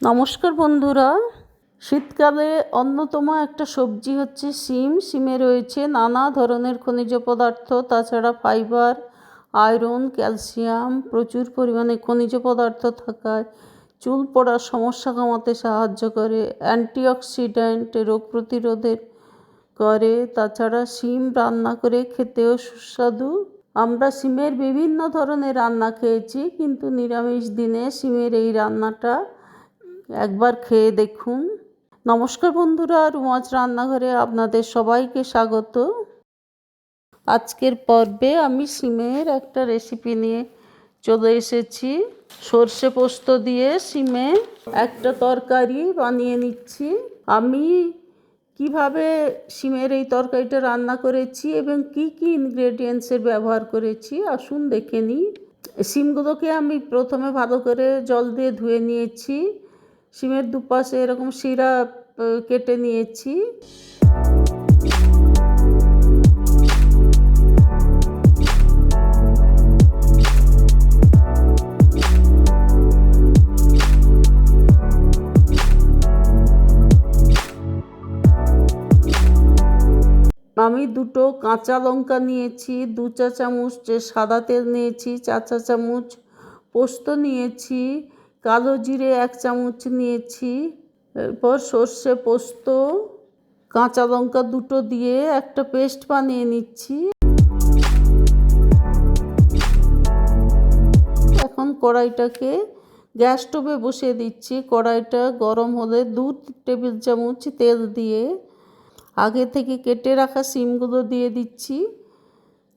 নমস্কার বন্ধুরা। শীতকালে অন্যতম একটা সবজি হচ্ছে শিম। শিমে রয়েছে নানা ধরনের খনিজ পদার্থ, তাছাড়া ফাইবার, আয়রন, ক্যালসিয়াম, প্রচুর পরিমাণে খনিজ পদার্থ থাকায় চুল পড়ার সমস্যা কমাতে সাহায্য করে, অ্যান্টিঅক্সিডেন্ট, রোগ প্রতিরোধের করে। তাছাড়া শিম রান্না করে খেতেও সুস্বাদু। আমরা শিমের বিভিন্ন ধরনের রান্না খেয়েছি, কিন্তু নিরামিষ দিনে শিমের এই রান্নাটা একবার খেয়ে দেখুন। নমস্কার বন্ধুরা, রুমাজ রান্নাঘরে আপনাদের সবাইকে স্বাগত। আজকের পর্বে আমি শিমের একটা রেসিপি নিয়ে চলে এসেছি। সর্ষে পোস্ত দিয়ে শিমে একটা তরকারি বানিয়ে নিচ্ছি। আমি কিভাবে শিমের এই তরকারিটা রান্না করেছি এবং কি কি ইনগ্রেডিয়েন্টসের ব্যবহার করেছি আসুন দেখে নিই। শিমগুলোকে আমি প্রথমে ভালো করে জল দিয়ে ধুয়ে নিয়েছি। শিমের দুপাশে এরকম শিরা কেটে নিয়েছি। আমি দুটো কাঁচা লঙ্কা নিয়েছি, 2 চা চামচ সাদা তেল নিয়েছি, 4 চা চামচ পোস্ত নিয়েছি, কালো জিরে 1 চামচ নিয়েছি। এরপর সর্ষে পোস্ত, কাঁচা লঙ্কা দুটো দিয়ে একটা পেস্ট বানিয়ে নিচ্ছি। এখন কড়াইটাকে গ্যাস স্টোভে বসিয়ে দিচ্ছি। কড়াইটা গরম হলে 2 টেবিল চামচ তেল দিয়ে আগে থেকে কেটে রাখা শিমগুলো দিয়ে দিচ্ছি।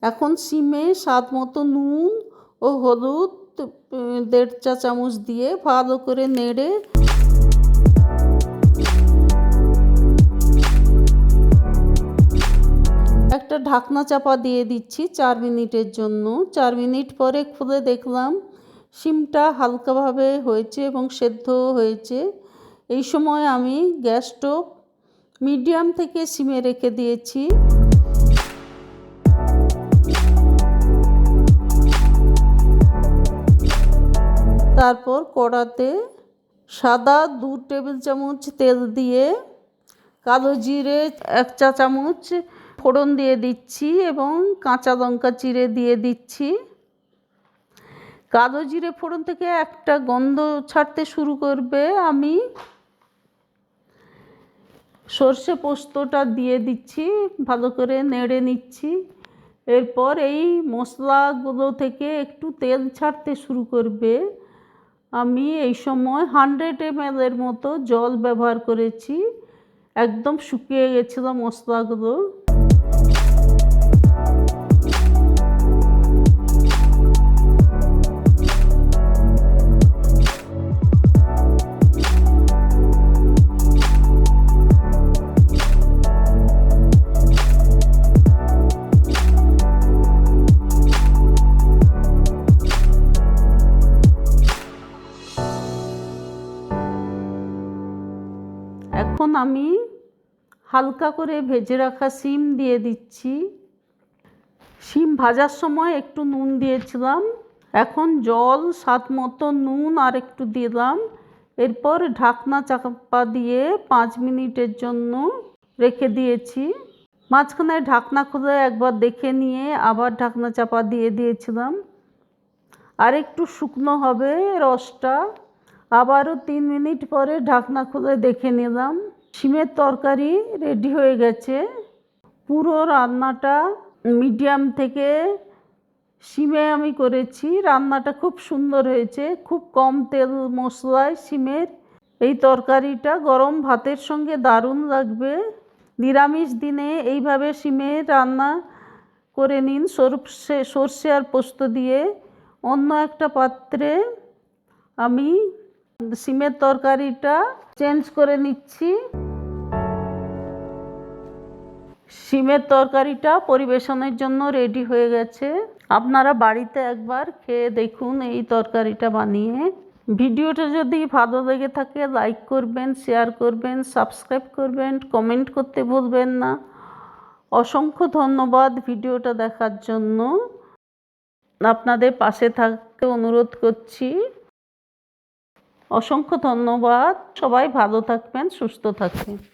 এখন শিমে স্বাদ মতো নুন ও হলুদ 1.5 চা চামচ দিয়ে ভালো করে নেড়ে একটা ঢাকনা চাপা দিয়ে দিচ্ছি 4 মিনিটের জন্য। 4 মিনিট পরে খুলে দেখলাম শিমটা হালকাভাবে হয়েছে এবং সেদ্ধ হয়েছে। এই সময় আমি গ্যাস স্টোভ মিডিয়াম থেকে সিমে রেখে দিয়েছি। তারপর কড়াতে সাদা 2 টেবিল চামচ তেল দিয়ে কালো জিরে 1 চা চামচ ফোড়ন দিয়ে দিচ্ছি এবং কাঁচা লঙ্কা চিড়ে দিয়ে দিচ্ছি। কালো জিরে ফোড়ন থেকে একটা গন্ধ ছাড়তে শুরু করবে। আমি সর্ষে পোস্তটা দিয়ে দিচ্ছি, ভালো করে নেড়ে নিচ্ছি। এরপর এই মশলাগুলো থেকে একটু তেল ছাড়তে শুরু করবে। আমি এই সময় 100 ml এর মতো জল ব্যবহার করেছি। একদম শুকিয়ে গেছিল মশলাগুলো। এখন আমি হালকা করে ভেজে রাখা শিম দিয়ে দিচ্ছি। শিম ভাজার সময় একটু নুন দিয়েছিলাম, এখন জল স্বাদ মতো নুন আর একটু দিলাম। এরপর ঢাকনা চাপা দিয়ে 5 মিনিটের জন্য রেখে দিয়েছি। মাঝখানে ঢাকনা খুলে একবার দেখে নিয়ে আবার ঢাকনা চাপা দিয়ে দিয়েছিলাম। আর একটু শুকনো হবে রসটা। আবারও 3 মিনিট পরে ঢাকনা খুলে দেখে নিলাম। শিমের তরকারি রেডি হয়ে গেছে। পুরো রান্নাটা মিডিয়াম থেকে শিমে আমি করেছি। রান্নাটা খুব সুন্দর হয়েছে, খুব কম তেল মশলায় শিমের এই তরকারিটা গরম ভাতের সঙ্গে দারুণ লাগবে। নিরামিষ দিনে এইভাবে শিমের রান্না করে নিন সর্ষে আর পোস্ত দিয়ে। অন্য একটা পাত্রে আমি শিমের তরকারিটা চেঞ্জ করে নিচ্ছি। শিমের তরকারিটা পরিবেশনের জন্য রেডি হয়ে গেছে। আপনারা বাড়িতে একবার খেয়ে দেখুন এই তরকারিটা বানিয়ে। ভিডিওটা যদি ভালো লেগে থাকে লাইক করবেন, শেয়ার করবেন, সাবস্ক্রাইব করবেন, কমেন্ট করতে ভুলবেন না। অসংখ্য ধন্যবাদ ভিডিওটা দেখার জন্য। আপনাদের পাশে থাকতে অনুরোধ করছি। অসংখ্য ধন্যবাদ। সবাই ভালো থাকবেন, সুস্থ থাকবেন।